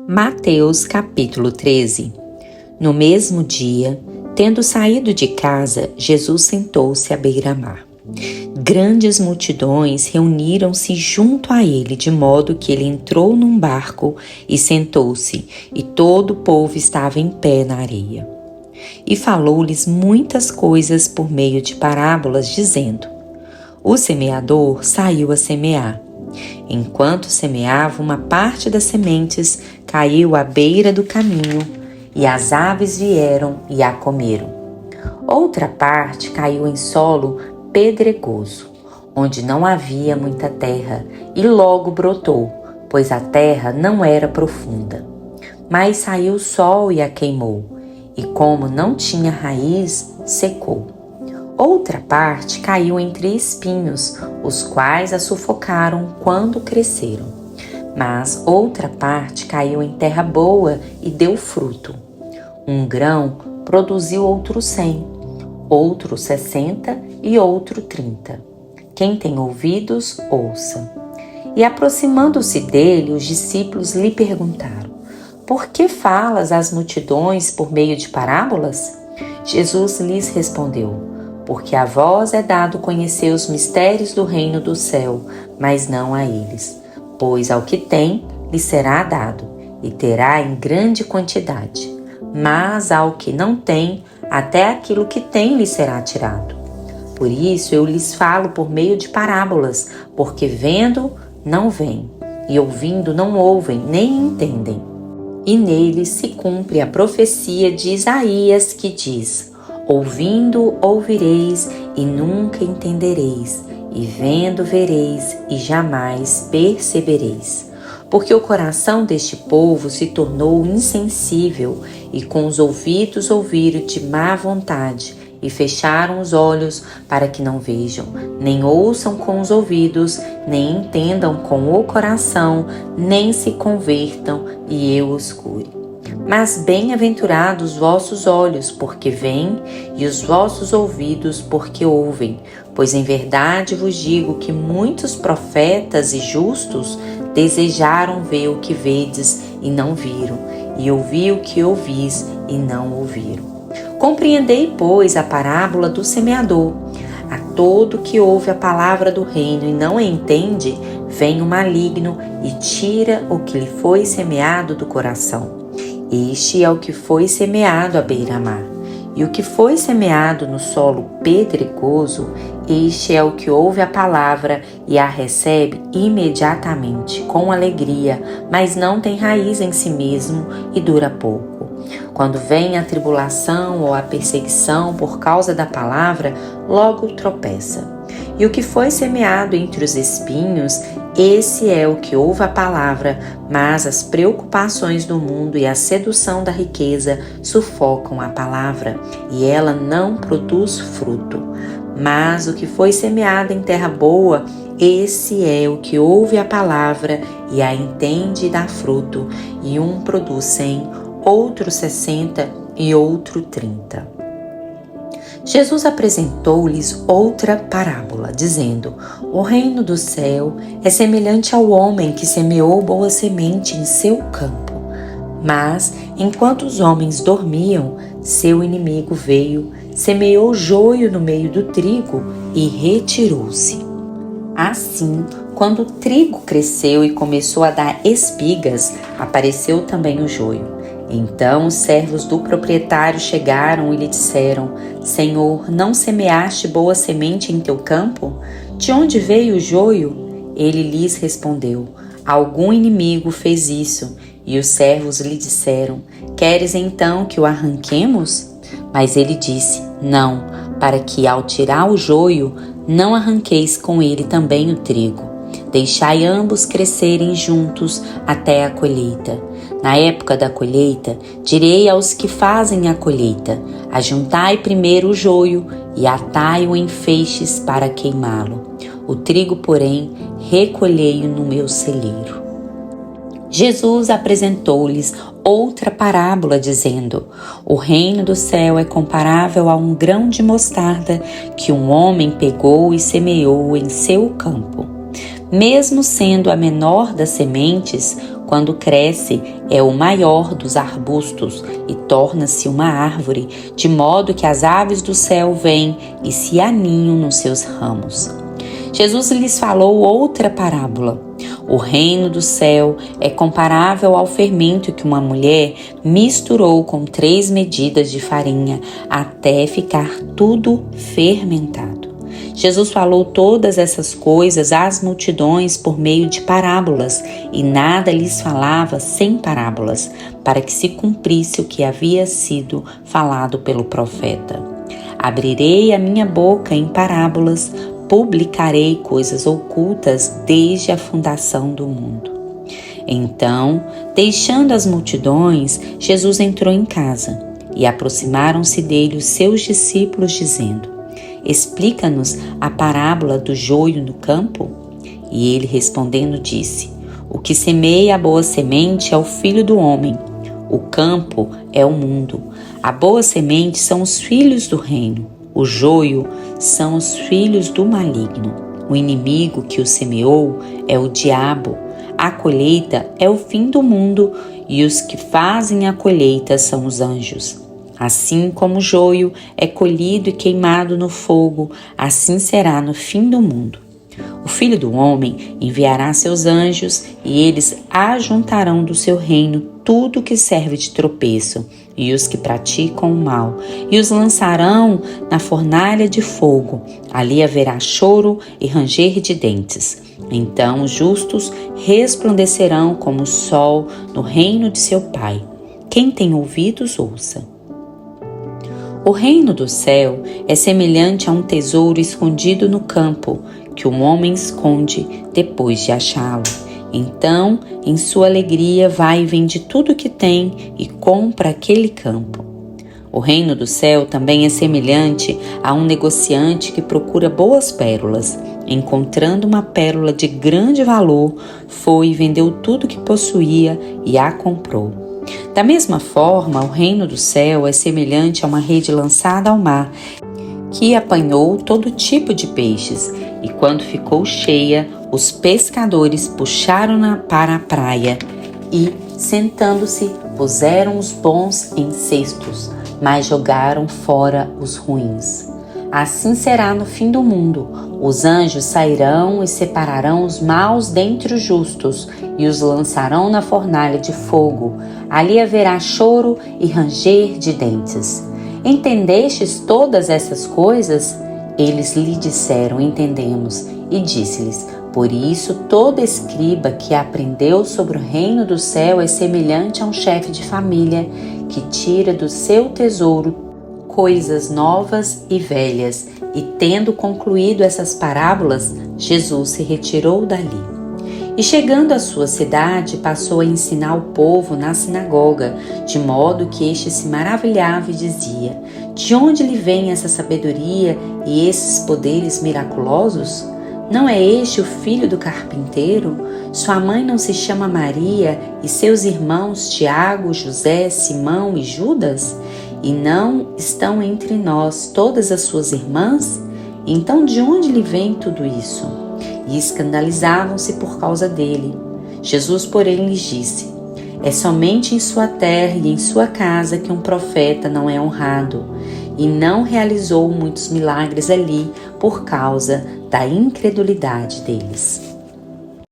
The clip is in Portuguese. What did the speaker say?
Mateus capítulo 13. No mesmo dia, tendo saído de casa, Jesus sentou-se à beira-mar. Grandes multidões reuniram-se junto a ele, de modo que ele entrou num barco e sentou-se, e todo o povo estava em pé na areia. E falou-lhes muitas coisas por meio de parábolas, dizendo: O semeador saiu a semear. Enquanto semeava, uma parte das sementes caiu à beira do caminho, e as aves vieram e a comeram. Outra parte caiu em solo pedregoso, onde não havia muita terra, e logo brotou, pois a terra não era profunda. Mas saiu o sol e a queimou, e como não tinha raiz, secou. Outra parte caiu entre espinhos, os quais a sufocaram quando cresceram. Mas outra parte caiu em terra boa e deu fruto. Um grão produziu outro 100, outro 60 e outro 30. Quem tem ouvidos, ouça. E aproximando-se dele, os discípulos lhe perguntaram: Por que falas às multidões por meio de parábolas? Jesus lhes respondeu: Porque a vós é dado conhecer os mistérios do reino do céu, mas não a eles. Pois ao que tem, lhe será dado, e terá em grande quantidade. Mas ao que não tem, até aquilo que tem lhe será tirado. Por isso eu lhes falo por meio de parábolas, porque vendo, não veem, e ouvindo, não ouvem, nem entendem. E neles se cumpre a profecia de Isaías, que diz: Ouvindo, ouvireis e nunca entendereis, e vendo, vereis e jamais percebereis. Porque o coração deste povo se tornou insensível, e com os ouvidos ouviram de má vontade, e fecharam os olhos para que não vejam, nem ouçam com os ouvidos, nem entendam com o coração, nem se convertam, e eu os cure. Mas bem-aventurados os vossos olhos, porque veem, e os vossos ouvidos, porque ouvem. Pois em verdade vos digo que muitos profetas e justos desejaram ver o que vedes e não viram, e ouvir o que ouvis e não ouviram. Compreendei, pois, a parábola do semeador. A todo que ouve a palavra do reino e não a entende, vem o maligno e tira o que lhe foi semeado do coração. Este é o que foi semeado à beira-mar. E o que foi semeado no solo pedregoso, este é o que ouve a palavra e a recebe imediatamente, com alegria, mas não tem raiz em si mesmo e dura pouco. Quando vem a tribulação ou a perseguição por causa da palavra, logo tropeça. E o que foi semeado entre os espinhos, esse é o que ouve a palavra, mas as preocupações do mundo e a sedução da riqueza sufocam a palavra, e ela não produz fruto. Mas o que foi semeado em terra boa, esse é o que ouve a palavra e a entende e dá fruto, e um produz 100, outro 60 e outro 30. Jesus apresentou-lhes outra parábola, dizendo: O reino do céu é semelhante ao homem que semeou boa semente em seu campo. Mas, enquanto os homens dormiam, seu inimigo veio, semeou joio no meio do trigo e retirou-se. Assim, quando o trigo cresceu e começou a dar espigas, apareceu também o joio. Então os servos do proprietário chegaram e lhe disseram: Senhor, não semeaste boa semente em teu campo? De onde veio o joio? Ele lhes respondeu: Algum inimigo fez isso. E os servos lhe disseram: Queres então que o arranquemos? Mas ele disse: Não, para que ao tirar o joio, não arranqueis com ele também o trigo. Deixai ambos crescerem juntos até a colheita. Na época da colheita, direi aos que fazem a colheita: Ajuntai primeiro o joio e atai-o em feixes para queimá-lo. O trigo, porém, recolhei-o no meu celeiro. Jesus apresentou-lhes outra parábola, dizendo: O reino do céu é comparável a um grão de mostarda que um homem pegou e semeou em seu campo. Mesmo sendo a menor das sementes, quando cresce, é o maior dos arbustos e torna-se uma árvore, de modo que as aves do céu vêm e se aninham nos seus ramos. Jesus lhes falou outra parábola. O reino do céu é comparável ao fermento que uma mulher misturou com 3 medidas de farinha até ficar tudo fermentado. Jesus falou todas essas coisas às multidões por meio de parábolas, e nada lhes falava sem parábolas, para que se cumprisse o que havia sido falado pelo profeta. Abrirei a minha boca em parábolas, publicarei coisas ocultas desde a fundação do mundo. Então, deixando as multidões, Jesus entrou em casa, e aproximaram-se dele os seus discípulos, dizendo: Explica-nos a parábola do joio no campo? E ele, respondendo, disse: O que semeia a boa semente é o Filho do homem. O campo é o mundo. A boa semente são os filhos do reino. O joio são os filhos do maligno. O inimigo que o semeou é o diabo. A colheita é o fim do mundo, e os que fazem a colheita são os anjos. Assim como o joio é colhido e queimado no fogo, assim será no fim do mundo. O Filho do Homem enviará seus anjos, e eles ajuntarão do seu reino tudo que serve de tropeço, e os que praticam o mal, e os lançarão na fornalha de fogo. Ali haverá choro e ranger de dentes. Então os justos resplandecerão como o sol no reino de seu Pai. Quem tem ouvidos, ouça. O reino do céu é semelhante a um tesouro escondido no campo, que um homem esconde depois de achá-lo. Então, em sua alegria, vai e vende tudo o que tem e compra aquele campo. O reino do céu também é semelhante a um negociante que procura boas pérolas. Encontrando uma pérola de grande valor, foi e vendeu tudo que possuía e a comprou. Da mesma forma, o reino do céu é semelhante a uma rede lançada ao mar, que apanhou todo tipo de peixes, e quando ficou cheia, os pescadores puxaram-na para a praia e, sentando-se, puseram os bons em cestos, mas jogaram fora os ruins. Assim será no fim do mundo. Os anjos sairão e separarão os maus dentre os justos e os lançarão na fornalha de fogo. Ali haverá choro e ranger de dentes. Entendestes todas essas coisas? Eles lhe disseram: Entendemos. E disse-lhes: Por isso todo escriba que aprendeu sobre o reino do céu é semelhante a um chefe de família que tira do seu tesouro coisas novas e velhas. E tendo concluído essas parábolas, Jesus se retirou dali. E chegando à sua cidade, passou a ensinar o povo na sinagoga, de modo que este se maravilhava e dizia: De onde lhe vem essa sabedoria e esses poderes miraculosos? Não é este o filho do carpinteiro? Sua mãe não se chama Maria e seus irmãos Tiago, José, Simão e Judas? E não estão entre nós todas as suas irmãs? Então de onde lhe vem tudo isso? E escandalizavam-se por causa dele. Jesus, porém, lhes disse: É somente em sua terra e em sua casa que um profeta não é honrado. E não realizou muitos milagres ali por causa da incredulidade deles.